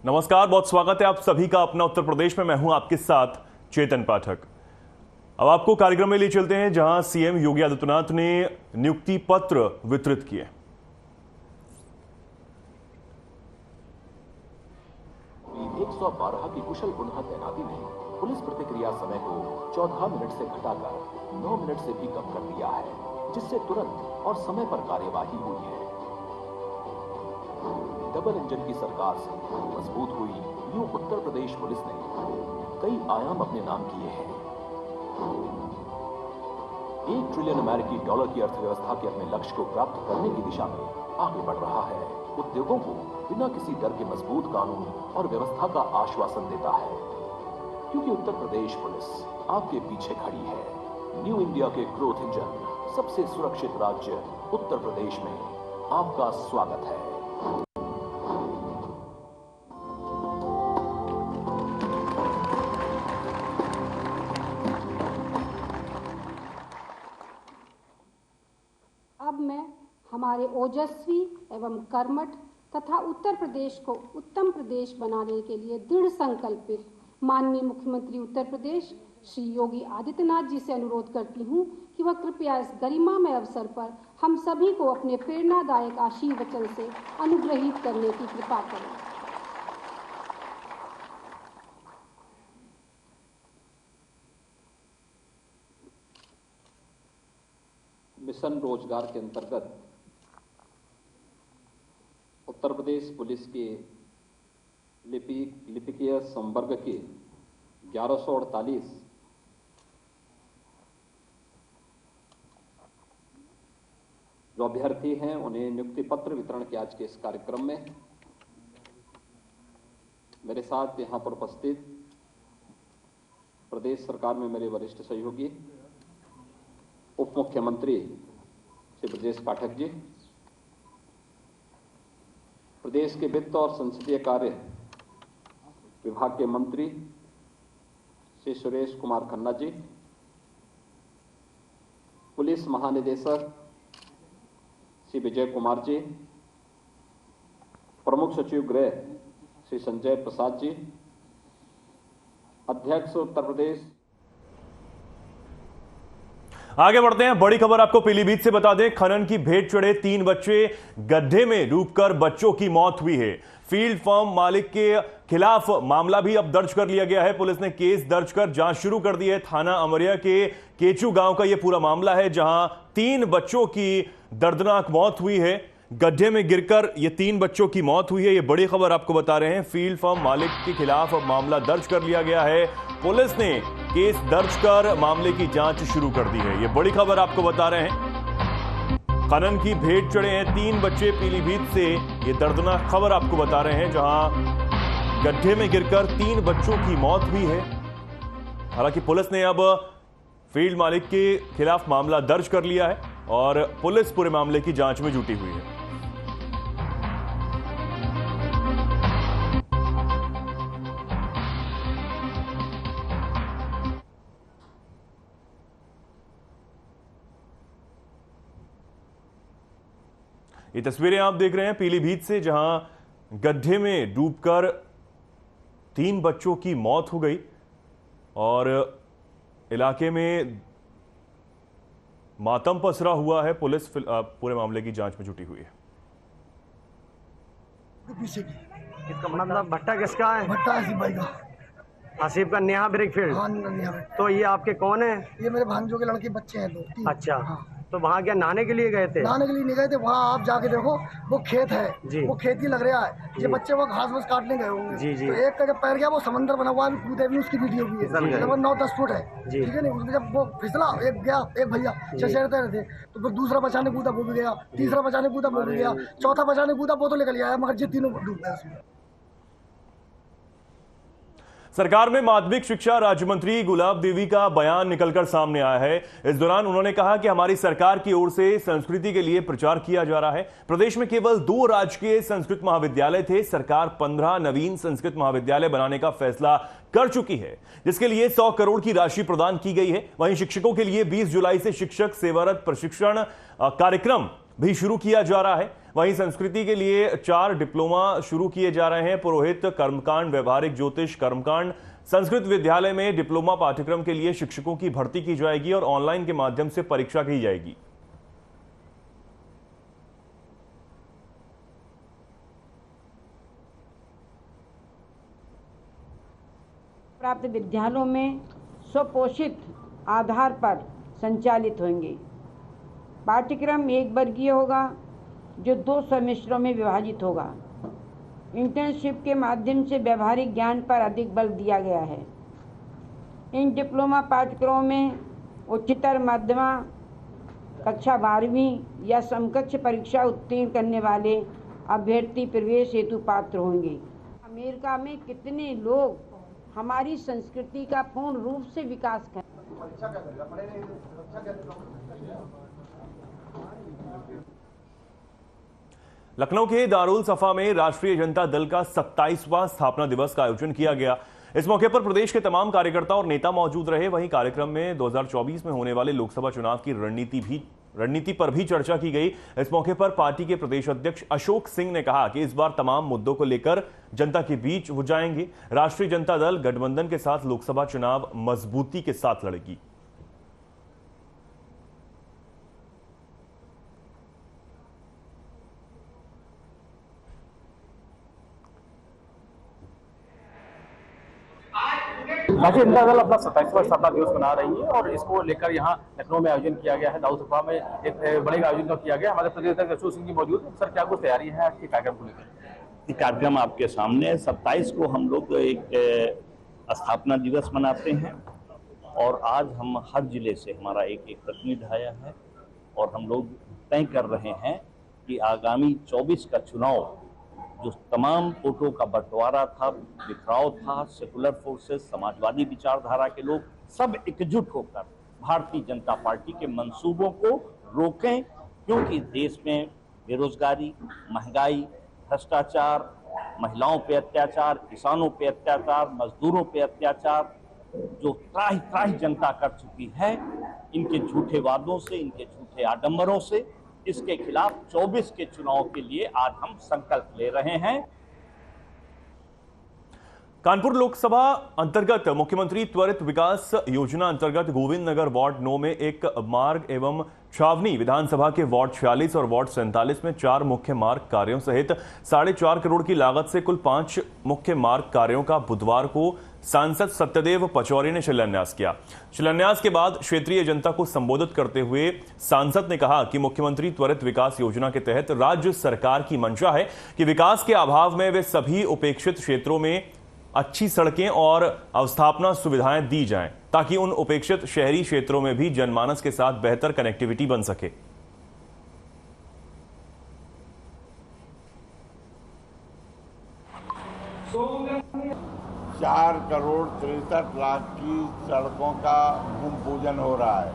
नमस्कार, बहुत स्वागत है आप सभी का अपना उत्तर प्रदेश में। मैं हूं आपके साथ चेतन पाठक। अब आपको कार्यक्रम में ले चलते हैं जहां सीएम योगी आदित्यनाथ ने नियुक्ति पत्र वितरित किए। 112 की कुशल पुनः तैनाती ने पुलिस प्रतिक्रिया समय को 14 मिनट से घटाकर 9 मिनट से भी कम कर दिया है, जिससे तुरंत और समय पर कार्यवाही हुई है। डबल इंजन की सरकार से मजबूत हुई न्यू उत्तर प्रदेश पुलिस ने कई आयाम अपने नाम किए हैं। $1 ट्रिलियन अमेरिकी डॉलर की अर्थव्यवस्था के अपने लक्ष्य को प्राप्त करने की दिशा में आगे बढ़ रहा है। उद्योगों को बिना किसी डर के मजबूत कानून और व्यवस्था का आश्वासन देता है, क्योंकि उत्तर प्रदेश पुलिस आपके पीछे खड़ी है। न्यू इंडिया के ग्रोथ इंजन, सबसे सुरक्षित राज्य उत्तर प्रदेश में आपका स्वागत है। अब मैं हमारे ओजस्वी एवं कर्मठ तथा उत्तर प्रदेश को उत्तम प्रदेश बनाने के लिए दृढ़ संकल्पित माननीय मुख्यमंत्री उत्तर प्रदेश श्री योगी आदित्यनाथ जी से अनुरोध करती हूं कि वह कृपया इस गरिमामय अवसर पर हम सभी को अपने प्रेरणादायक आशीर्वचन से अनुग्रहित करने की कृपा करें। मिशन रोजगार के अंतर्गत उत्तर प्रदेश पुलिस के लिपिकीय संवर्ग के 1148 जो अभ्यर्थी हैं उन्हें नियुक्ति पत्र वितरण के आज के इस कार्यक्रम में मेरे साथ यहां पर उपस्थित प्रदेश सरकार में मेरे वरिष्ठ सहयोगी उप मुख्यमंत्री श्री ब्रजेश पाठक जी, प्रदेश के वित्त और संसदीय कार्य विभाग के मंत्री श्री सुरेश कुमार खन्ना जी, पुलिस महानिदेशक श्री विजय कुमार जी, प्रमुख सचिव गृह श्री संजय प्रसाद जी, अध्यक्ष उत्तर प्रदेश। आगे बढ़ते हैं, बड़ी खबर आपको पीलीभीत से बता दें। खनन की भेंट चढ़े 3 बच्चे गड्ढे में डूबकर बच्चों की मौत हुई है। फील्ड फार्म मालिक के खिलाफ मामला भी अब दर्ज कर लिया गया है। पुलिस ने केस दर्ज कर जांच शुरू कर दी है। थाना अमरिया के केचू गांव का यह पूरा मामला है, जहां 3 बच्चों की दर्दनाक मौत हुई है। गड्ढे में गिरकर ये 3 बच्चों की मौत हुई है। ये बड़ी खबर आपको बता रहे हैं। फील्ड फार्म मालिक के खिलाफ अब मामला दर्ज कर लिया गया है। पुलिस ने केस दर्ज कर मामले की जांच शुरू कर दी है। ये बड़ी खबर आपको बता रहे हैं। खनन की भेंट चढ़े हैं 3 बच्चे पीलीभीत से। ये दर्दनाक खबर आपको बता रहे हैं, जहां गड्ढे में गिरकर 3 बच्चों की मौत हुई है। हालांकि पुलिस ने अब फील्ड मालिक के खिलाफ मामला दर्ज कर लिया है और पुलिस पूरे मामले की जांच में जुटी हुई है। ये तस्वीरें आप देख रहे हैं पीलीभीत से, जहां गड्ढे में डूबकर 3 बच्चों की मौत हो गई और इलाके में मातम पसरा हुआ है। पुलिस पूरे मामले की जांच में जुटी हुई है। पीछे की इसका मतलब भट्टा किसका है? भट्टा आसिफ भाई का। आसिफ का नेहा ब्रिकफील्ड। हाँ, नेहा ब्रिक। तो ये आपके कौन है? ये मेरे भांजों के लड़के बच्चे हैं 2-3। अच्छा। हाँ। तो वहाँ क्या नहाने के लिए गए थे? नहाने के लिए नहीं गए थे, वहाँ आप जाके देखो वो खेत है जी। वो खेती लग रहा है। ये बच्चे वो घास वास काटने गए होंगे। जी जी। तो एक का जब पैर गया वो समंदर बना हुआ है, कूदे भी उसकी वीडियो भी है। लगभग 9-10 फुट है, ठीक है नहीं। उसमें जब वो फिसला, एक गया, एक भैया चचेरते रहे थे, तो फिर दूसरा बचाने कूदा वो भी गया, तीसरा बचाने कूदा वो भी गया, चौथा बचाने कूदा वो तो निकल आया, मगर ये तीनों डूब गए उसमें। सरकार में माध्यमिक शिक्षा राज्य मंत्री गुलाब देवी का बयान निकलकर सामने आया है। इस दौरान उन्होंने कहा कि हमारी सरकार की ओर से संस्कृति के लिए प्रचार किया जा रहा है। प्रदेश में केवल 2 राजकीय संस्कृत महाविद्यालय थे। सरकार 15 नवीन संस्कृत महाविद्यालय बनाने का फैसला कर चुकी है, जिसके लिए 100 करोड़ की राशि प्रदान की गई है। वहीं शिक्षकों के लिए 20 जुलाई से शिक्षक सेवारत प्रशिक्षण कार्यक्रम भी शुरू किया जा रहा है। वहीं संस्कृति के लिए 4 डिप्लोमा शुरू किए जा रहे हैं। पुरोहित कर्मकांड, व्यवहारिक ज्योतिष कर्मकांड, संस्कृत विद्यालय में डिप्लोमा पाठ्यक्रम के लिए शिक्षकों की भर्ती की जाएगी और ऑनलाइन के माध्यम से परीक्षा की जाएगी। प्राप्त विद्यालयों में स्वपोषित आधार पर संचालित होंगे। पाठ्यक्रम एक वर्गीय होगा जो 2 सेमेस्टरों में विभाजित होगा। इंटर्नशिप के माध्यम से व्यवहारिक ज्ञान पर अधिक बल दिया गया है। इन डिप्लोमा पाठ्यक्रमों में उच्चतर माध्यमिक कक्षा 12वीं या समकक्ष परीक्षा उत्तीर्ण करने वाले अभ्यर्थी प्रवेश हेतु पात्र होंगे। अमेरिका में कितने लोग हमारी संस्कृति का पूर्ण रूप से विकास करें। लखनऊ के दारुल सफा में राष्ट्रीय जनता दल का 27वां स्थापना दिवस का आयोजन किया गया। इस मौके पर प्रदेश के तमाम कार्यकर्ता और नेता मौजूद रहे। वहीं कार्यक्रम में 2024 में होने वाले लोकसभा चुनाव की रणनीति पर भी चर्चा की गई। इस मौके पर पार्टी के प्रदेश अध्यक्ष अशोक सिंह ने कहा कि इस बार तमाम मुद्दों को लेकर जनता के बीच वो जाएंगे। राष्ट्रीय जनता दल गठबंधन के साथ लोकसभा चुनाव मजबूती के साथ लड़ेगी। राष्ट्रीय जनता दल अपना 27वां स्थापना दिवस मना रही है और इसको लेकर यहाँ लखनऊ में आयोजन किया गया है। दाऊद सफा में एक बड़े आयोजन किया गया। हमारे प्रदेश अध्यक्ष अशोक सिंह जी मौजूद हैं। सर, क्या कुछ तैयारी है आज के कार्यक्रम को लेकर? कार्यक्रम आपके सामने 27 को हम लोग एक स्थापना दिवस मनाते हैं और आज हम हर जिले से हमारा एक प्रतिनिधि आया है और हम लोग तय कर रहे हैं कि आगामी 24 का चुनाव जो तमाम वोटों का बंटवारा था, बिखराव था, सेकुलर फोर्सेस, समाजवादी विचारधारा के लोग सब एकजुट होकर भारतीय जनता पार्टी के मंसूबों को रोकें, क्योंकि देश में बेरोजगारी, महंगाई, भ्रष्टाचार, महिलाओं पे अत्याचार, किसानों पे अत्याचार, मजदूरों पे अत्याचार जो त्राही त्राही जनता कर चुकी है, इनके झूठे वादों से, इनके झूठे आडंबरों से, इसके खिलाफ 24 के चुनाव के लिए आज हम संकल्प ले रहे हैं। कानपुर लोकसभा अंतर्गत मुख्यमंत्री त्वरित विकास योजना अंतर्गत गोविंद नगर वार्ड 9 में एक मार्ग एवं छावनी, विधानसभा के वार्ड 46 और वार्ड 47 में 4 मुख्य मार्ग कार्यों सहित 4.5 करोड़ की लागत से कुल 5 मुख्य मार्ग कार्यों का बुधवार को सांसद सत्यदेव पचौरी ने शिलान्यास किया। शिलान्यास के बाद क्षेत्रीय जनता को संबोधित करते हुए सांसद ने कहा कि मुख्यमंत्री त्वरित विकास योजना के तहत राज्य सरकार की मंशा है कि विकास के अभाव में वे सभी उपेक्षित क्षेत्रों में अच्छी सड़कें और अवस्थापना सुविधाएं दी जाएं, ताकि उन उपेक्षित शहरी क्षेत्रों में भी जनमानस के साथ बेहतर कनेक्टिविटी बन सके। 4 करोड़ 63 लाख की सड़कों का भूमि पूजन हो रहा है।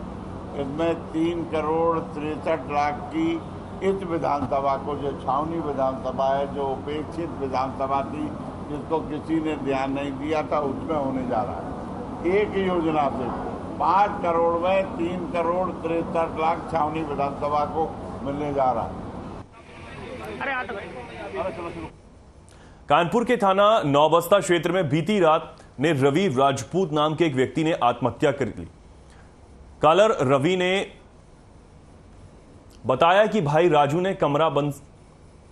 इसमें 3 करोड़ 63 लाख की इस विधानसभा को, जो छावनी विधानसभा है, जो उपेक्षित विधानसभा थी, जिसको किसी ने ध्यान नहीं दिया था, उसमें होने जा रहा है। एक योजना से 5 करोड़ में 3 करोड़ 63 लाख छावनी विधानसभा को मिलने जा रहा है। कानपुर के थाना नौबस्ता क्षेत्र में बीती रात ने रवि राजपूत नाम के एक व्यक्ति ने आत्महत्या कर ली। कॉलर रवि ने बताया कि भाई राजू ने कमरा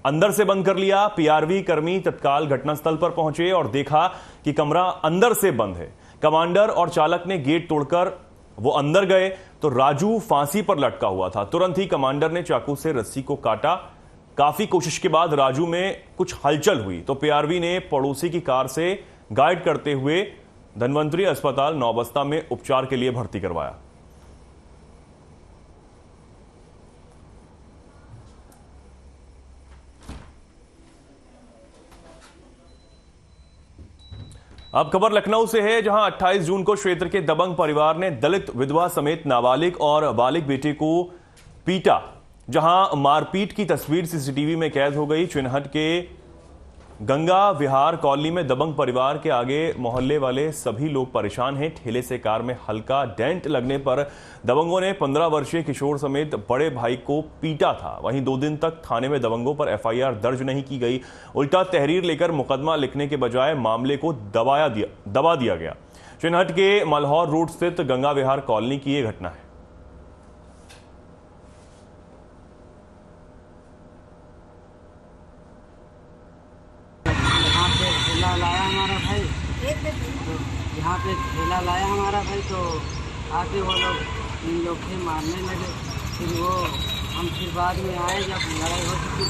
अंदर से बंद कर लिया। पीआरवी कर्मी तत्काल घटनास्थल पर पहुंचे और देखा कि कमरा अंदर से बंद है। कमांडर और चालक ने गेट तोड़कर वो अंदर गए तो राजू फांसी पर लटका हुआ था। तुरंत ही कमांडर ने चाकू से रस्सी को काटा। काफी कोशिश के बाद राजू में कुछ हलचल हुई तो पीआरवी ने पड़ोसी की कार से गाइड करते हुए धन्वंतरी अस्पताल नौबस्ता में उपचार के लिए भर्ती करवाया। अब खबर लखनऊ से है, जहां 28 जून को क्षेत्र के दबंग परिवार ने दलित विधवा समेत नाबालिग और बालिग बेटे को पीटा, जहां मारपीट की तस्वीर सीसीटीवी में कैद हो गई। चिन्हट के गंगा विहार कॉलोनी में दबंग परिवार के आगे मोहल्ले वाले सभी लोग परेशान हैं। ठेले से कार में हल्का डेंट लगने पर दबंगों ने 15 वर्षीय किशोर समेत बड़े भाई को पीटा था। वहीं 2 दिन तक थाने में दबंगों पर एफआईआर दर्ज नहीं की गई। उल्टा तहरीर लेकर मुकदमा लिखने के बजाय मामले को दबा दिया गया। चिन्हट के मल्हौर रोड स्थित गंगा विहार कॉलोनी की यह घटना है। यहाँ पे ठेला लाया हमारा भाई, तो आके वो लोग इन लोग थे मारने लगे। फिर वो हम फिर बाद में आए, जब लड़ाई हो चुकी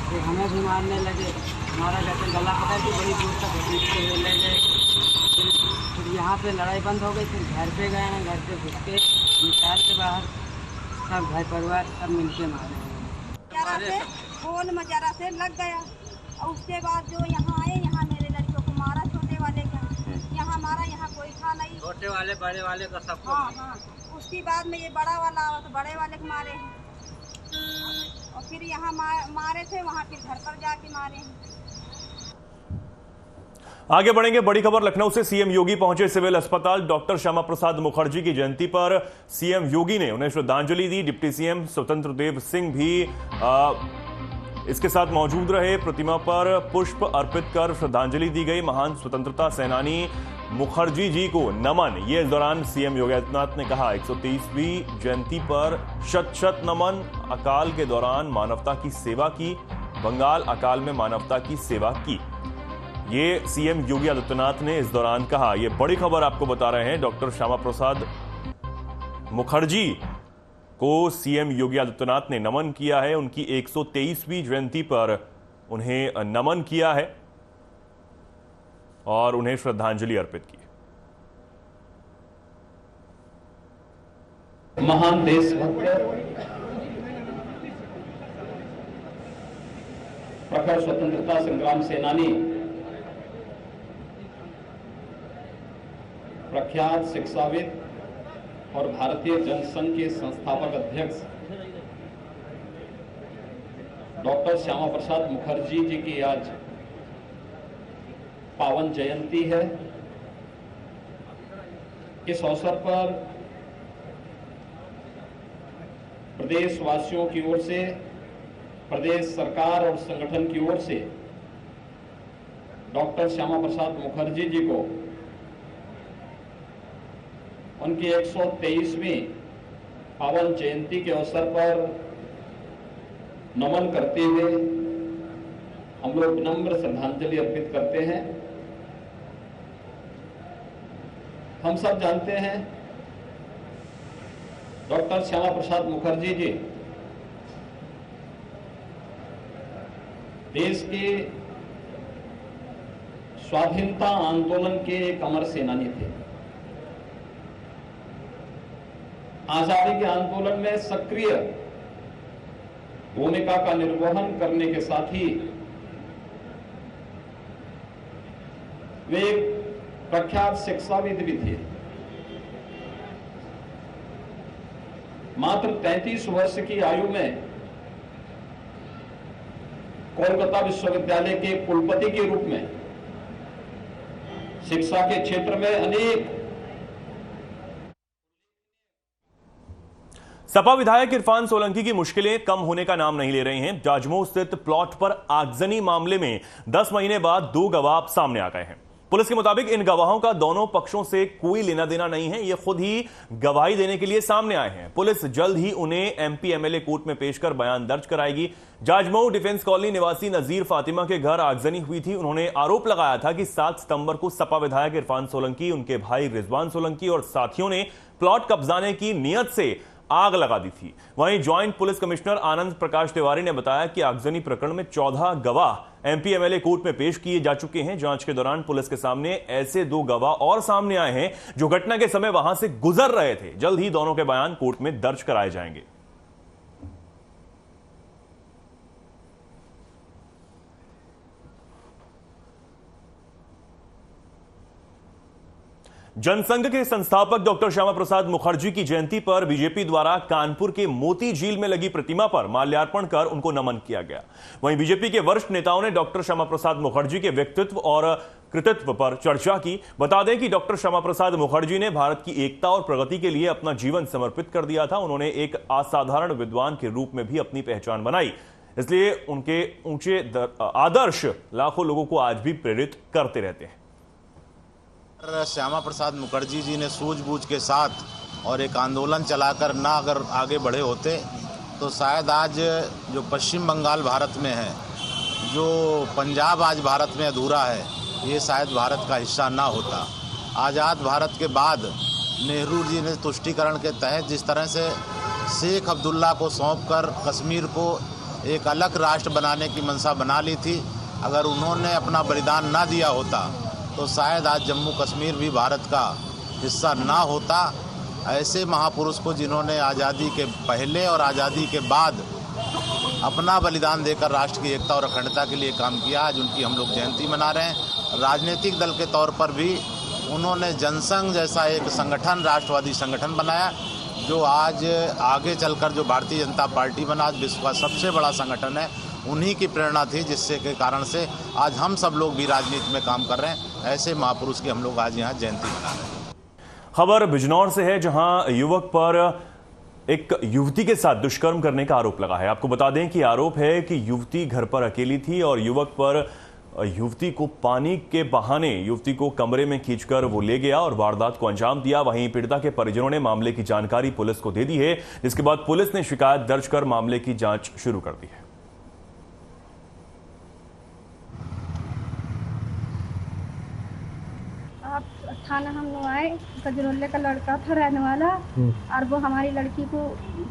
फिर हमें भी मारने लगे। हमारा कहते गला पकड़ के बड़ी दूर तक खींचते हुए ले गए। फिर यहाँ पे लड़ाई बंद हो गई। फिर घर पे गए हैं, घर पे घुस के निकाल के बाहर सब घर परिवार सब मिलके मारे। फोन में जरा से लग गया और उसके बाद जो यहाँ आए, यहाँ मेरे लड़कियों को मारा, छोटे वाले का यहाँ मारा, यहाँ कोई था नहीं, छोटे वाले बड़े वाले का सबको। हाँ। उसके बाद में ये बड़ा वाला आवा तो बड़े वाले को मारे हैं और फिर यहाँ मारे थे, वहाँ फिर घर पर जाके मारे हैं। आगे बढ़ेंगे। बड़ी खबर लखनऊ से। सीएम योगी पहुंचे सिविल अस्पताल। डॉक्टर श्यामा प्रसाद मुखर्जी की जयंती पर सीएम योगी ने उन्हें श्रद्धांजलि दी। डिप्टी सीएम स्वतंत्र देव सिंह भी इसके साथ मौजूद रहे। प्रतिमा पर पुष्प अर्पित कर श्रद्धांजलि दी गई। महान स्वतंत्रता सेनानी मुखर्जी जी को नमन। ये इस दौरान सीएम योगी आदित्यनाथ ने कहा 123वीं जयंती पर शत शत नमन। अकाल के दौरान मानवता की सेवा की। बंगाल अकाल में मानवता की सेवा की। ये सीएम योगी आदित्यनाथ ने इस दौरान कहा। ये बड़ी खबर आपको बता रहे हैं। डॉक्टर श्यामा प्रसाद मुखर्जी को सीएम योगी आदित्यनाथ ने नमन किया है। उनकी 123वीं जयंती पर उन्हें नमन किया है और उन्हें श्रद्धांजलि अर्पित की। महान देशभक्त, प्रखर स्वतंत्रता संग्राम सेनानी, प्रख्यात शिक्षाविद और भारतीय जनसंघ के संस्थापक अध्यक्ष डॉक्टर श्यामा प्रसाद मुखर्जी जी की आज पावन जयंती है। इस अवसर पर प्रदेशवासियों की ओर से, प्रदेश सरकार और संगठन की ओर से डॉक्टर श्यामा प्रसाद मुखर्जी जी को उनकी 123वीं पावन जयंती के अवसर पर नमन करते हुए हम लोग विनम्र श्रद्धांजलि अर्पित करते हैं। हम सब जानते हैं डॉक्टर श्यामा प्रसाद मुखर्जी जी देश के स्वाधीनता आंदोलन के एक अमर सेनानी थे। आजादी के आंदोलन में सक्रिय भूमिका का निर्वहन करने के साथ ही वे एक प्रख्यात शिक्षाविद भी थे। मात्र 33 वर्ष की आयु में कोलकाता विश्वविद्यालय के कुलपति के रूप में शिक्षा के क्षेत्र में अनेक सपा विधायक इरफान सोलंकी की मुश्किलें कम होने का नाम नहीं ले रही हैं। जाजमऊ स्थित प्लॉट पर आगजनी मामले में 10 महीने बाद 2 गवाह सामने आ गए हैं। पुलिस के मुताबिक इन गवाहों का दोनों पक्षों से कोई लेना देना नहीं है। ये खुद ही गवाही देने के लिए सामने आए हैं। पुलिस जल्द ही उन्हें एमपी एमएलए कोर्ट में पेश कर बयान दर्ज कराएगी। जाजमऊ डिफेंस कॉलोनी निवासी नजीर फातिमा के घर आगजनी हुई थी। उन्होंने आरोप लगाया था कि 7 सितंबर को सपा विधायक इरफान सोलंकी, उनके भाई रिजवान सोलंकी और साथियों ने प्लॉट कब्जाने की नियत से आग लगा दी थी। वहीं joint police commissioner Anand Prakash Tiwari ने बताया कि आगजनी प्रकरण में 14 गवाह एमपी एमएलए कोर्ट में पेश किए जा चुके हैं। जांच के दौरान पुलिस के सामने ऐसे 2 गवाह और सामने आए हैं जो घटना के समय वहां से गुजर रहे थे। जल्द ही दोनों के बयान कोर्ट में दर्ज कराए जाएंगे। जनसंघ के संस्थापक डॉक्टर श्यामा प्रसाद मुखर्जी की जयंती पर बीजेपी द्वारा कानपुर के मोती झील में लगी प्रतिमा पर माल्यार्पण कर उनको नमन किया गया। वहीं बीजेपी के वरिष्ठ नेताओं ने डॉक्टर श्यामा प्रसाद मुखर्जी के व्यक्तित्व और कृतित्व पर चर्चा की। बता दें कि डॉक्टर श्यामा प्रसाद मुखर्जी ने भारत की एकता और प्रगति के लिए अपना जीवन समर्पित कर दिया था। उन्होंने एक असाधारण विद्वान के रूप में भी अपनी पहचान बनाई, इसलिए उनके ऊंचे आदर्श लाखों लोगों को आज भी प्रेरित करते रहते हैं। श्यामा प्रसाद मुखर्जी जी ने सूझबूझ के साथ और एक आंदोलन चलाकर ना अगर आगे बढ़े होते तो शायद आज जो पश्चिम बंगाल भारत में है, जो पंजाब आज भारत में अधूरा है, ये शायद भारत का हिस्सा ना होता। आज़ाद भारत के बाद नेहरू जी ने तुष्टीकरण के तहत जिस तरह से शेख अब्दुल्ला को सौंपकर कश्मीर को एक अलग राष्ट्र बनाने की मंशा बना ली थी, अगर उन्होंने अपना बलिदान ना दिया होता तो शायद आज जम्मू कश्मीर भी भारत का हिस्सा ना होता। ऐसे महापुरुष को जिन्होंने आज़ादी के पहले और आज़ादी के बाद अपना बलिदान देकर राष्ट्र की एकता और अखंडता के लिए काम किया, आज उनकी हम लोग जयंती मना रहे हैं। राजनीतिक दल के तौर पर भी उन्होंने जनसंघ जैसा एक संगठन, राष्ट्रवादी संगठन बनाया, जो आज आगे चलकर जो भारतीय जनता पार्टी बना, आज विश्व का सबसे बड़ा संगठन है। उन्हीं की प्रेरणा थी जिससे के कारण से आज हम सब लोग भी राजनीति में काम कर रहे हैं। ऐसे महापुरुष की हम लोग आज यहाँ जयंती मना रहे हैं। खबर बिजनौर से है, जहां युवक पर एक युवती के साथ दुष्कर्म करने का आरोप लगा है। आपको बता दें कि आरोप है कि युवती घर पर अकेली थी और युवक पर युवती को पानी के बहाने युवती को कमरे में खींचकर वो ले गया और वारदात को अंजाम दिया। वहीं पीड़िता के परिजनों ने मामले की जानकारी पुलिस को दे दी है, जिसके बाद पुलिस ने शिकायत दर्ज कर मामले की जांच शुरू कर दी है। थाना हम लोग आए, गजरोले का लड़का था रहने वाला, और वो हमारी लड़की को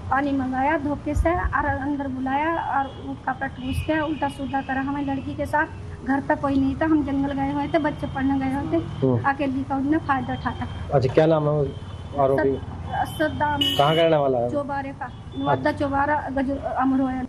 पानी मंगाया धोखे से और अंदर बुलाया और वो कपड़ा ठूस के उल्टा सीधा करा हमारी लड़की के साथ। घर पे कोई नहीं था, हम जंगल गए हुए थे, बच्चे पढ़ने गए हुए थे, अकेली का उन्होंने फायदा उठाया। अच्छा, क्या नाम है आरोपी? सद्दाम। कहाँ का रहने वाला है? चौबारे का, नवादा चौबारा अमरोया।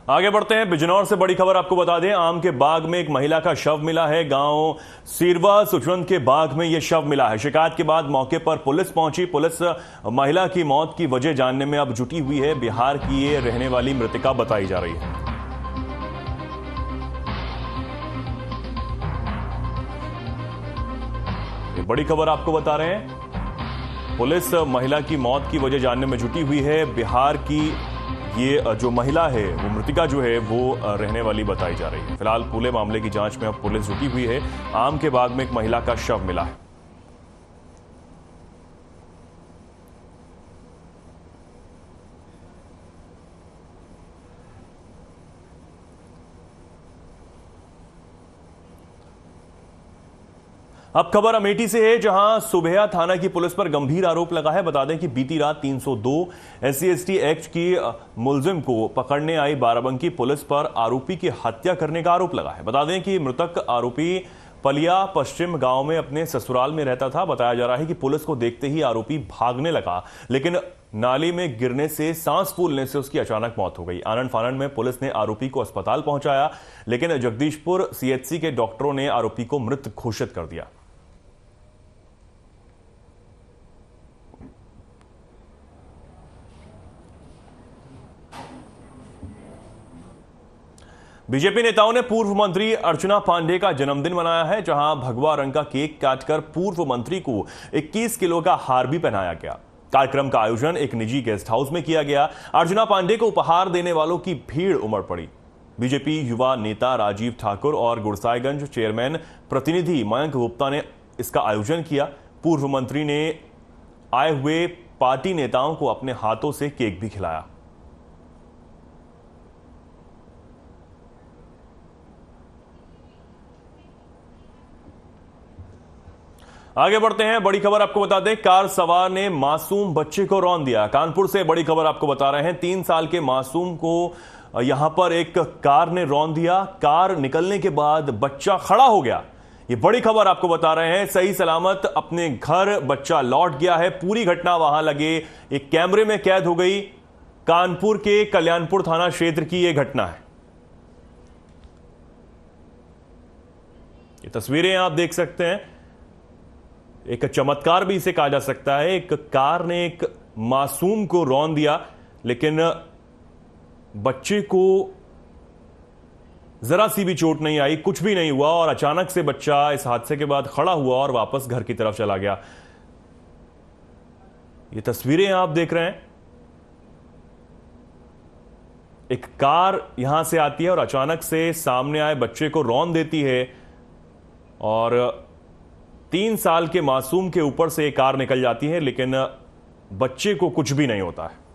आगे बढ़ते हैं, बिजनौर से बड़ी खबर आपको बता दें। आम के बाग में एक महिला का शव मिला है। गांव सीरवा सुचवंत के बाग में यह शव मिला है। शिकायत के बाद मौके पर पुलिस पहुंची। पुलिस महिला की मौत की वजह जानने में अब जुटी हुई है। बिहार की ये रहने वाली मृतका बताई जा रही है। ये बड़ी खबर आपको बता रहे हैं, पुलिस महिला की मौत की वजह जानने में जुटी हुई है। बिहार की ये जो महिला है, वो मृतिका जो है वो रहने वाली बताई जा रही है। फिलहाल पूरे मामले की जांच में अब पुलिस जुटी हुई है। आम के बाग में एक महिला का शव मिला है। अब खबर अमेठी से है, जहां सुबेहा थाना की पुलिस पर गंभीर आरोप लगा है। बता दें कि बीती रात 302 SC/ST एक्ट की मुलजिम को पकड़ने आई बाराबंकी पुलिस पर आरोपी की हत्या करने का आरोप लगा है। बता दें कि मृतक आरोपी पलिया पश्चिम गांव में अपने ससुराल में रहता था। बताया जा रहा है कि पुलिस को देखते ही आरोपी भागने लगा, लेकिन नाली में गिरने से सांस फूलने से उसकी अचानक मौत हो गई। आनंद फानंद में पुलिस ने आरोपी को अस्पताल पहुंचाया, लेकिन जगदीशपुर CHC के डॉक्टरों ने आरोपी को मृत घोषित कर दिया। बीजेपी नेताओं ने पूर्व मंत्री अर्चना पांडे का जन्मदिन मनाया है, जहां भगवा रंग का केक काटकर पूर्व मंत्री को 21 किलो का हार भी पहनाया गया। कार्यक्रम का आयोजन एक निजी गेस्ट हाउस में किया गया। अर्चना पांडे को उपहार देने वालों की भीड़ उमड़ पड़ी। बीजेपी युवा नेता राजीव ठाकुर और गुड़साईगंज चेयरमैन प्रतिनिधि मयंक गुप्ता ने इसका आयोजन किया। पूर्व मंत्री ने आए हुए पार्टी नेताओं को अपने हाथों से केक भी खिलाया। आगे बढ़ते हैं, बड़ी खबर आपको बता दें, कार सवार ने मासूम बच्चे को रौंद दिया। कानपुर से बड़ी खबर आपको बता रहे हैं, 3 साल के मासूम को यहां पर एक कार ने रौंद दिया। कार निकलने के बाद बच्चा खड़ा हो गया। ये बड़ी खबर आपको बता रहे हैं, सही सलामत अपने घर बच्चा लौट गया है। पूरी घटना वहां लगे एक कैमरे में कैद हो गई। कानपुर के कल्याणपुर थाना क्षेत्र की यह घटना है। ये तस्वीरें आप देख सकते हैं, एक चमत्कार भी इसे कहा जा सकता है। एक कार ने एक मासूम को रौंद दिया, लेकिन बच्चे को जरा सी भी चोट नहीं आई, कुछ भी नहीं हुआ और अचानक से बच्चा इस हादसे के बाद खड़ा हुआ और वापस घर की तरफ चला गया। ये तस्वीरें आप देख रहे हैं, एक कार यहां से आती है और अचानक से सामने आए बच्चे को रौंद देती है और 3 साल के मासूम के ऊपर से एक कार निकल जाती है, लेकिन बच्चे को कुछ भी नहीं होता है।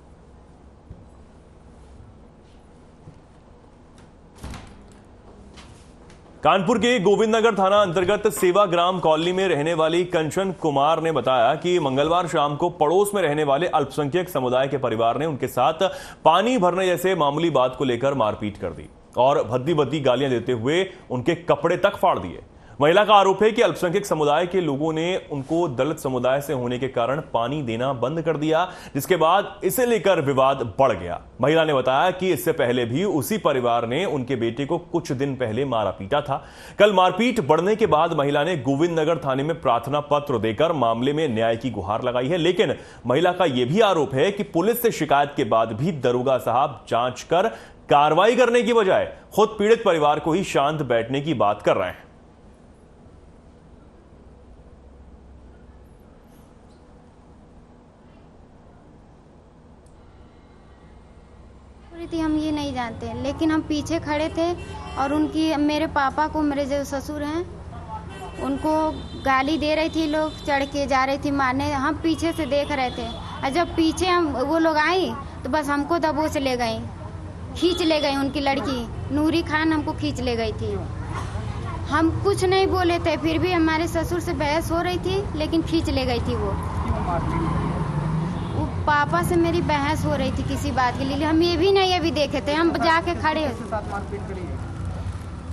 कानपुर के गोविंदनगर थाना अंतर्गत सेवाग्राम कॉलोनी में रहने वाली कंचन कुमार ने बताया कि मंगलवार शाम को पड़ोस में रहने वाले अल्पसंख्यक समुदाय के परिवार ने उनके साथ पानी भरने जैसे मामूली बात को लेकर मारपीट कर दी और भद्दी भद्दी गालियां देते हुए उनके कपड़े तक फाड़ दिए। महिला का आरोप है कि अल्पसंख्यक समुदाय के लोगों ने उनको दलित समुदाय से होने के कारण पानी देना बंद कर दिया, जिसके बाद इसे लेकर विवाद बढ़ गया। महिला ने बताया कि इससे पहले भी उसी परिवार ने उनके बेटे को कुछ दिन पहले मारा पीटा था। कल मारपीट बढ़ने के बाद महिला ने गोविंदनगर थाने में प्रार्थना पत्र देकर मामले में न्याय की गुहार लगाई है, लेकिन महिला का यह भी आरोप है कि पुलिस से शिकायत के बाद भी दरोगा साहब जांच कर कार्रवाई करने की बजाय खुद पीड़ित परिवार को ही शांत बैठने की बात कर रहे हैं। हम ये नहीं जानते, लेकिन हम पीछे खड़े थे और उनकी मेरे पापा को, मेरे जो ससुर हैं, उनको गाली दे रही थी, लोग चढ़ के जा रही थी मारने। हम पीछे से देख रहे थे और जब पीछे हम वो लोग आई तो बस हमको दबोच ले गई, खींच ले गई। उनकी लड़की नूरी खान हमको खींच ले गई थी। हम कुछ नहीं बोले थे, फिर भी हमारे ससुर से बहस हो रही थी, लेकिन खींच ले गई थी। वो पापा से मेरी बहस हो रही थी किसी बात के लिए। हम ये भी नहीं अभी देखे थे, हम जाके खड़े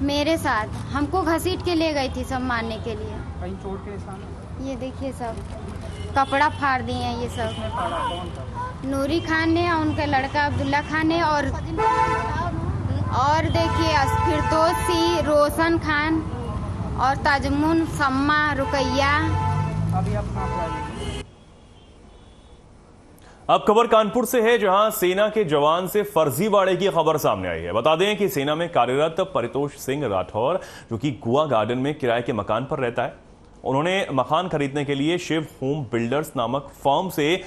मेरे साथ हमको घसीट के ले गई थी सब मारने के लिए। कहीं चोट के निशान? ये देखिए सब कपड़ा फाड़ दिए हैं ये सब। नूरी खान ने और उनका लड़का अब्दुल्ला खान ने और देखिए फिरदौसी, रोशन खान और ताजमुन, सम्मा, रुकैया। अभी अब खबर कानपुर से है, जहां सेना के जवान से फर्जीवाड़े की खबर सामने आई है। बता दें कि सेना में कार्यरत परितोष सिंह राठौर, जो कि गोवा गार्डन में किराए के मकान पर रहता है, उन्होंने मकान खरीदने के लिए शिव होम बिल्डर्स नामक फर्म से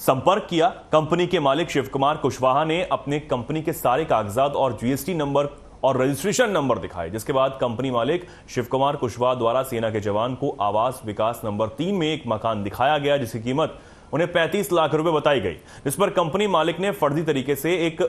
संपर्क किया। कंपनी के मालिक शिव कुमार कुशवाहा ने अपने कंपनी के सारे कागजात और जीएसटी नंबर और रजिस्ट्रेशन नंबर दिखाए, जिसके बाद कंपनी मालिक शिव कुमार कुशवाहा द्वारा सेना के जवान को आवास विकास नंबर 3 में एक मकान दिखाया गया, जिसकी कीमत उन्हें 35 लाख रुपए बताई गई, जिस पर कंपनी मालिक ने फर्जी तरीके से एक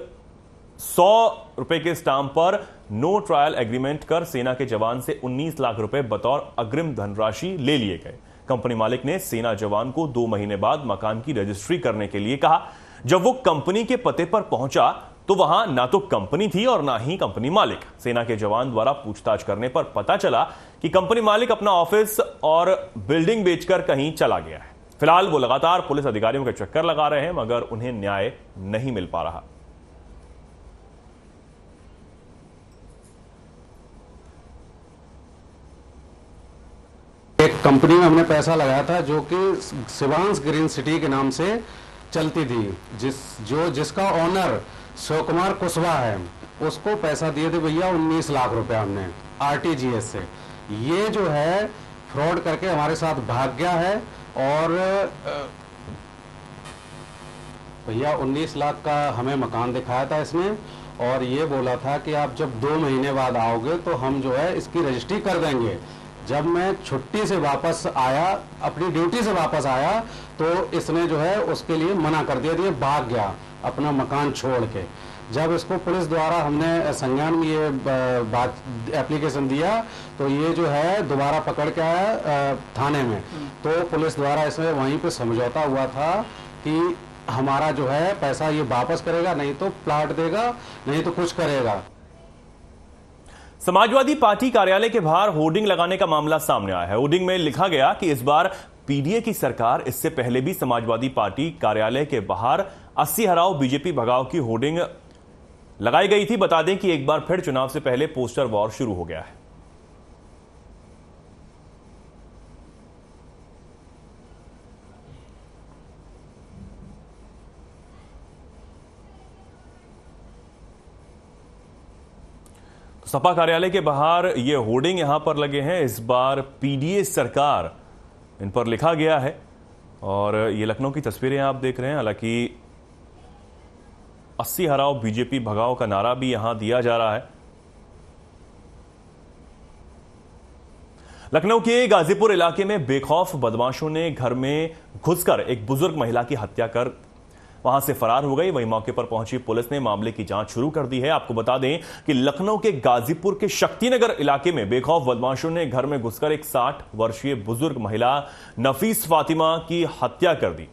100 रुपए के स्टाम्प पर नो ट्रायल एग्रीमेंट कर सेना के जवान से 19 लाख रुपए बतौर अग्रिम धनराशि ले लिए गए। कंपनी मालिक ने सेना जवान को 2 महीने बाद मकान की रजिस्ट्री करने के लिए कहा। जब वो कंपनी के पते पर पहुंचा तो वहां ना तो कंपनी थी और ना ही कंपनी मालिक। सेना के जवान द्वारा पूछताछ करने पर पता चला कि कंपनी मालिक अपना ऑफिस और बिल्डिंग बेचकर कहीं चला गया है। फिलहाल वो लगातार पुलिस अधिकारियों के चक्कर लगा रहे हैं, मगर उन्हें न्याय नहीं मिल पा रहा। एक कंपनी में हमने पैसा लगाया था जो कि शिवांश ग्रीन सिटी के नाम से चलती थी, जिसका ऑनर शिव कुमार कुशवाहा है, उसको पैसा दिए थे भैया 19 लाख रुपए हमने आरटीजीएस से। ये जो है फ्रॉड करके हमारे साथ भाग गया है और भैया 19 लाख का हमें मकान दिखाया था इसने और ये बोला था कि आप जब 2 महीने बाद आओगे तो हम जो है इसकी रजिस्ट्री कर देंगे। जब मैं छुट्टी से वापस आया, अपनी ड्यूटी से वापस आया, तो इसने जो है उसके लिए मना कर दिया, ये भाग गया अपना मकान छोड़ के। जब इसको पुलिस द्वारा हमने संज्ञान में ये बात एप्लीकेशन दिया तो ये जो है दोबारा पकड़ के आया थाने में, तो पुलिस द्वारा इसमें वहीं पे समझौता हुआ था कि हमारा जो है पैसा ये वापस करेगा, नहीं तो प्लाट देगा, नहीं तो कुछ करेगा। समाजवादी पार्टी कार्यालय के बाहर होर्डिंग लगाने का मामला सामने आया है। होर्डिंग में लिखा गया कि इस बार पीडीए की सरकार इससे पहले भी समाजवादी पार्टी कार्यालय के बाहर 80 हराओ बीजेपी भगाओ की होर्डिंग लगाई गई थी। बता दें कि एक बार फिर चुनाव से पहले पोस्टर वॉर शुरू हो गया है। सपा कार्यालय के बाहर ये होर्डिंग यहां पर लगे हैं। इस बार पीडीए सरकार इन पर लिखा गया है और ये लखनऊ की तस्वीरें आप देख रहे हैं। हालांकि 80 हराओ बीजेपी भगाओ का नारा भी यहां दिया जा रहा है। लखनऊ के गाजीपुर इलाके में बेखौफ बदमाशों ने घर में घुसकर एक बुजुर्ग महिला की हत्या कर वहां से फरार हो गई। वहीं मौके पर पहुंची पुलिस ने मामले की जांच शुरू कर दी है। आपको बता दें कि लखनऊ के गाजीपुर के शक्तिनगर इलाके में बेखौफ बदमाशों ने घर में घुसकर एक 60 वर्षीय बुजुर्ग महिला नफीस फातिमा की हत्या कर दी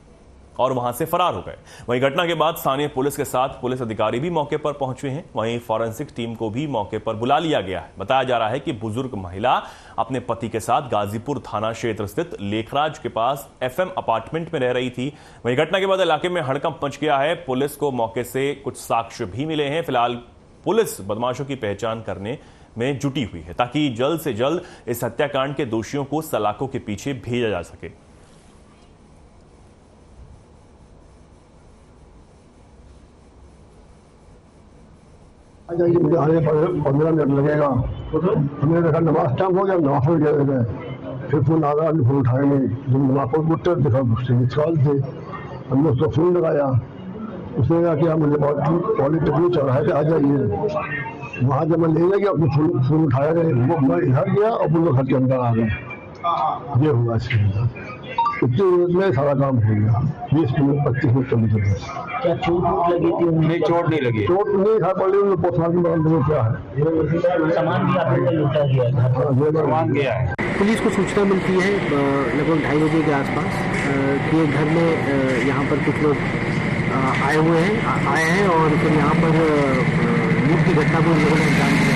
और वहां से फरार हो गए। वहीं घटना के बाद स्थानीय पुलिस के साथ पुलिस अधिकारी भी मौके पर पहुंचे हैं। वहीं फॉरेंसिक टीम को भी मौके पर बुला लिया गया है। बताया जा रहा है कि बुजुर्ग महिला अपने पति के साथ गाजीपुर थाना क्षेत्र स्थित लेखराज के पास FM अपार्टमेंट में रह रही थी। वहीं घटना के बाद इलाके में हड़कंप मच गया है। पुलिस को मौके से कुछ साक्ष्य भी मिले हैं। फिलहाल पुलिस बदमाशों की पहचान करने में जुटी हुई है ताकि जल्द से जल्द इस हत्याकांड के दोषियों को सलाखों के पीछे भेजा जा सके। 15 मिनट लगेगा। हमने देखा नमाज टाइम हो गया, नमाज पढ़ गए। फिर फोन आ रहा, फोन उठाएंगे। जब नमाज पढ़ उठते देखा सवाल थे, हमने उसको फोन लगाया। उसने कहा कि मुझे बहुत पॉलिटेक्निक चल रहा है कि आ जाइए। वहाँ जब मैं ले गया अपने फोन उठाया गए, वो मैं इधर गया और वो लोग घर के अंदर आ गए। ये हुआ इतनी मिनट में सारा काम हो गया। 20 मिनट 25 मिनट चल गए। क्या चोट लगी थी? नहीं, चोट नहीं लगी। चोट नहीं था, पहले उन्होंने पोस्टमार्टम में क्या है सामान भी आपने लूटा गया है। पुलिस को सूचना मिलती है लगभग 2:30 बजे के आसपास कि एक घर में यहाँ पर कुछ लोग आए हैं और फिर यहाँ पर लूट की घटना को लोगों ने अंजाम दिया।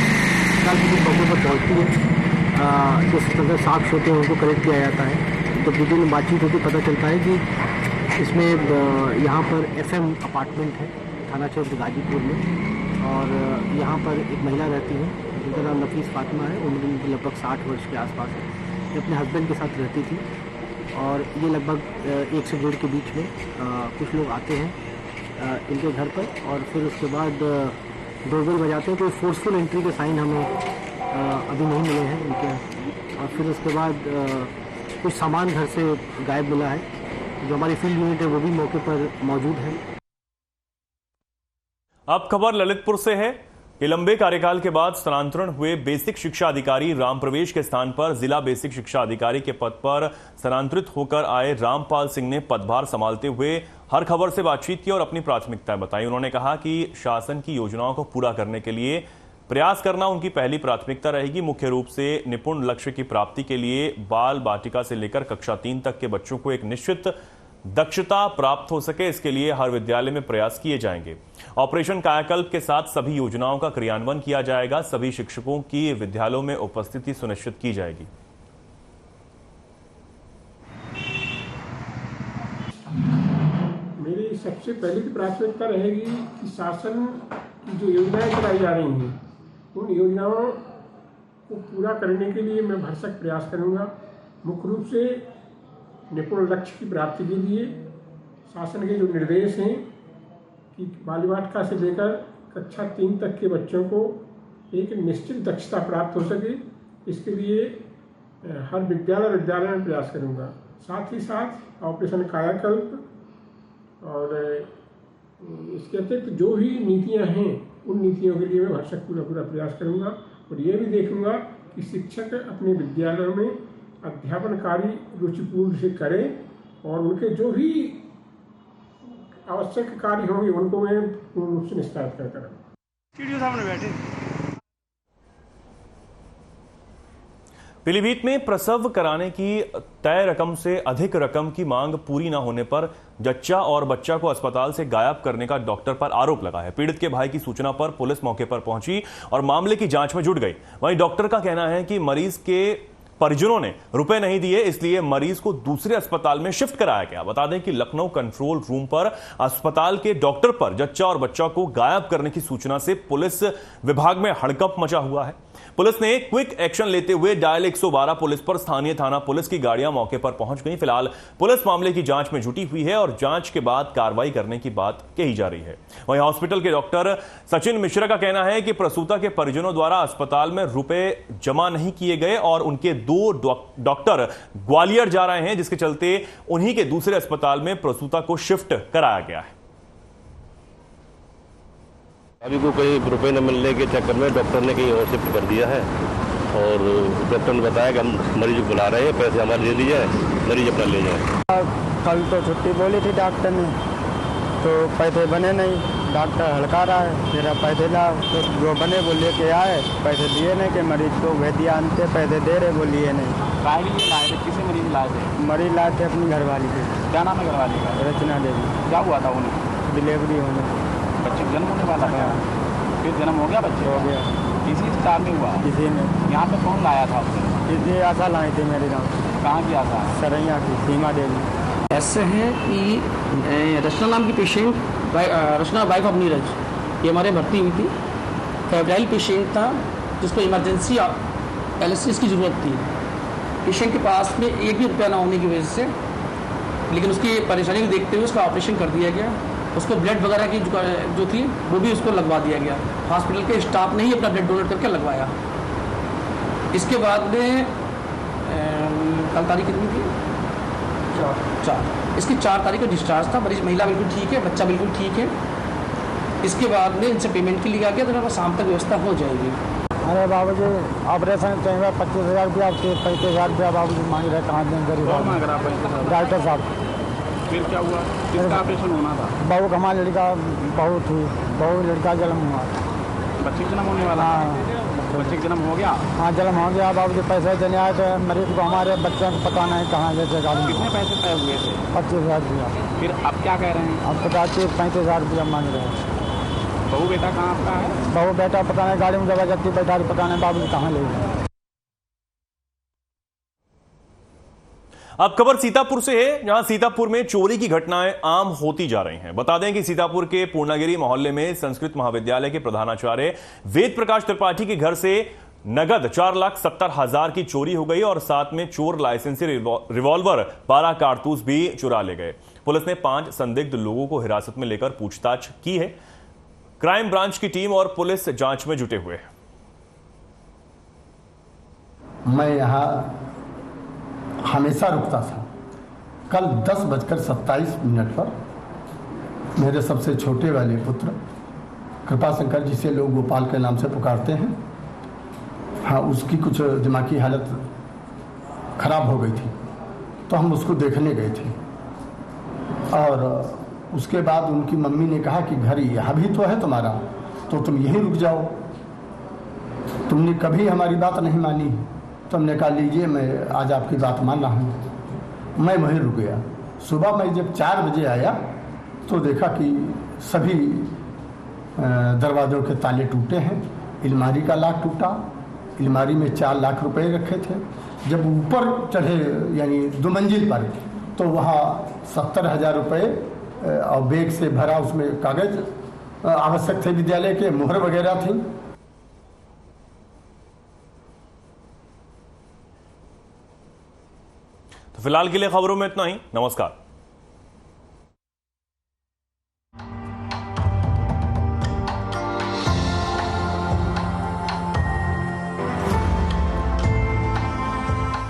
तत्काल पुलिस मौके पर पहुँचती है। जो संदर्भ साक्ष्य होते हैं उनको कलेक्ट किया जाता है। तो डिटेल में बातचीत होती पता चलता है कि इसमें यहाँ पर FM अपार्टमेंट है थाना क्षेत्र गाजीपुर में और यहाँ पर एक महिला रहती है जिनका नाम नफीस फातिमा है। उम्र उनकी लगभग 60 वर्ष के आसपास है। ये अपने हस्बैंड के साथ रहती थी और ये लगभग 1 से 1.5 के बीच में कुछ लोग आते हैं इनके घर पर और फिर उसके बाद डोरबेल बजाते हैं। कोई फोर्सफुल एंट्री के साइन हमें अभी नहीं मिले हैं इनके। और फिर उसके बाद कुछ सामान घर से गायब मिला है। जो हमारी फील्ड यूनिट है वो भी मौके पर मौजूद है। अब खबर ललितपुर से है कि लंबे कार्यकाल के बाद स्थानांतरण हुए बेसिक शिक्षा अधिकारी राम प्रवेश के स्थान पर जिला बेसिक शिक्षा अधिकारी के पद पर स्थानांतरित होकर आए रामपाल सिंह ने पदभार संभालते हुए हर खबर से बातचीत की और अपनी प्राथमिकताएं बताई। उन्होंने कहा कि शासन की योजनाओं को पूरा करने के लिए प्रयास करना उनकी पहली प्राथमिकता रहेगी। मुख्य रूप से निपुण लक्ष्य की प्राप्ति के लिए बाल बाटिका से लेकर कक्षा 3 तक के बच्चों को एक निश्चित दक्षता प्राप्त हो सके, इसके लिए हर विद्यालय में प्रयास किए जाएंगे। ऑपरेशन कायाकल्प के साथ सभी योजनाओं का क्रियान्वयन किया जाएगा। सभी शिक्षकों की विद्यालयों में उपस्थिति सुनिश्चित की जाएगी। मेरी सबसे पहली प्राथमिकता रहेगी कि शासन की जो योजनाएं चलाई जा रही हैं उन योजनाओं को पूरा करने के लिए मैं भरसक प्रयास करूंगा। मुख्य रूप से निपुण लक्ष्य की प्राप्ति के लिए शासन के जो निर्देश हैं कि बाल वाटिका से लेकर कक्षा 3 तक के बच्चों को एक निश्चित दक्षता प्राप्त हो सके, इसके लिए हर विद्यालय में प्रयास करूंगा। साथ ही साथ ऑपरेशन कायाकल्प और इसके अतिरिक्त जो भी नीतियां हैं उन नीतियों के लिए मैं भरसक पूरा प्रयास करूंगा और ये भी देखूंगा कि शिक्षक अपने विद्यालयों में अध्यापन कार्य रुचिपूर्ण से करें और उनके जो भी आवश्यक कार्य होंगे उनको मैं पूर्ण रूप से निष्पादित करूँगा। स्टूडियो सामने बैठे। पीलीभीत में प्रसव कराने की तय रकम से अधिक रकम की मांग पूरी न होने पर जच्चा और बच्चा को अस्पताल से गायब करने का डॉक्टर पर आरोप लगा है। पीड़ित के भाई की सूचना पर पुलिस मौके पर पहुंची और मामले की जांच में जुट गई। वहीं डॉक्टर का कहना है कि मरीज के परिजनों ने रुपए नहीं दिए, इसलिए मरीज को दूसरे अस्पताल में शिफ्ट कराया गया। बता दें कि लखनऊ कंट्रोल रूम पर अस्पताल के डॉक्टर पर जच्चा और बच्चा को गायब करने की सूचना से पुलिस विभाग में हड़कंप मचा हुआ है। पुलिस ने क्विक एक्शन लेते हुए डायल 112 पुलिस पर स्थानीय थाना पुलिस की गाड़ियां मौके पर पहुंच गई। फिलहाल पुलिस मामले की जांच में जुटी हुई है और जांच के बाद कार्रवाई करने की बात कही जा रही है। वहीं हॉस्पिटल के डॉक्टर सचिन मिश्रा का कहना है कि प्रसूता के परिजनों द्वारा अस्पताल में रुपए जमा नहीं किए गए और उनके 2 डॉक्टर ग्वालियर जा रहे हैं, जिसके चलते उन्हीं के दूसरे अस्पताल में प्रसूता को शिफ्ट कराया गया है। अभी को कहीं रुपए न मिलने के चक्कर में डॉक्टर ने कहीं और शिफ्ट कर दिया है और डॉक्टर ने बताया कि हम मरीज को बुला रहे हैं, पैसे हमारे दे दिए, मरीज अपना ले जाए। कल तो छुट्टी बोली थी डॉक्टर ने, तो पैसे बने नहीं, डॉक्टर हड़का रहा है, मेरा पैसे ला, तो जो बने वो लेके आए, पैसे दिए नहीं कि मरीज को भेदिया आनते, पैसे दे रहे वो लिए नहीं। किसे मरीज लाए थे? मरीज लाए थे अपनी घरवाली के। क्या नाम है घरवाली का? रचना देवी। क्या हुआ था उन्हें? डिलीवरी होने, बच्चे जन्म होने वाला था। फिर जन्म हो गया बच्चे? हो गया। किसी स्टाफ में हुआ? किसी ने। यहाँ पे कौन लाया था उसने? किसी आशा लाई थी मेरे गाँव। कहाँ की आशा? सरैया की, सीमा देवी। ऐसे है कि रचना नाम की patient, Rachna wife of Neeraj, ये हमारे भर्ती हुई थी। फेब्राइल पेशेंट था जिसको इमरजेंसी पैलिसिस की ज़रूरत थी। पेशेंट के पास में एक भी रुपया ना होने की वजह से, लेकिन उसकी परेशानी को देखते हुए उसका ऑपरेशन कर दिया गया। उसको ब्लड वगैरह की जो थी वो भी उसको लगवा दिया गया। हॉस्पिटल के स्टाफ ने ही अपना ब्लड डोनेट करके लगवाया। इसके बाद में कल तारीख कितनी थी? 4। इसकी 4 तारीख को डिस्चार्ज था। मरीज महिला बिल्कुल ठीक है, बच्चा बिल्कुल ठीक है। इसके बाद में इनसे पेमेंट के लिए आ गया, तो शाम तक व्यवस्था हो जाएगी। अरे बाबू जी ऑपरेशन चाहिए 25,000 रुपया, 35,000 रुपया बाबू जी मांग रहे, कहाँ दें गरीब डॉक्टर साहब। फिर क्या हुआ? किसका ऑपरेशन होना था? बहू हमारी लड़का बहू थी, बहू लड़का जन्म हुआ। बच्चे जन्म होने वाला? बच्चे का जन्म हो गया? हाँ जन्म हो गया। बाबू जी पैसे देने आए थे मरीज को, हमारे बच्चे को पता नहीं कहाँ जैसे गाड़ी। कितने पैसे तय हुए थे? 25,000 रुपया। फिर अब क्या कह रहे हैं? अब 35,000 रुपया मांग रहे हैं। बहू बेटा कहाँ आपका है? बहू बेटा पता नहीं, गाड़ी में जबरदस्ती बैठा, पता नहीं बाबू जी कहाँ ले गए। अब खबर सीतापुर से है, जहां सीतापुर में चोरी की घटनाएं आम होती जा रही हैं। बता दें कि सीतापुर के पूर्णागिरी मोहल्ले में संस्कृत महाविद्यालय के प्रधानाचार्य वेद प्रकाश त्रिपाठी के घर से नगद 4,70,000 की चोरी हो गई और साथ में चोर लाइसेंसी रिवॉल्वर 12 कारतूस भी चुरा ले गए। पुलिस ने 5 संदिग्ध लोगों को हिरासत में लेकर पूछताछ की है। क्राइम ब्रांच की टीम और पुलिस जांच में जुटे हुए हैं। मैं यहाँ हमेशा रुकता था। कल 10:27 पर मेरे सबसे छोटे वाले पुत्र कृपाशंकर, जिसे लोग गोपाल के नाम से पुकारते हैं, हाँ उसकी कुछ दिमागी हालत खराब हो गई थी, तो हम उसको देखने गए थे। और उसके बाद उनकी मम्मी ने कहा कि घर यहाँ भी तो है तुम्हारा, तो तुम यहीं रुक जाओ। तुमने कभी हमारी बात नहीं मानी, तो हमने कहा लीजिए मैं आज आपकी बात मान रहा हूँ। मैं वहीं रुक गया। सुबह मैं जब 4 बजे आया तो देखा कि सभी दरवाज़ों के ताले टूटे हैं, अलमारी का लॉक टूटा, अलमारी में 4 लाख रुपए रखे थे। जब ऊपर चढ़े यानी 2 मंजिल पर, तो वहाँ 70,000 रुपये और बैग से भरा उसमें कागज आवश्यक थे, विद्यालय के मुहर वगैरह थी। तो फिलहाल के लिए खबरों में इतना ही। नमस्कार।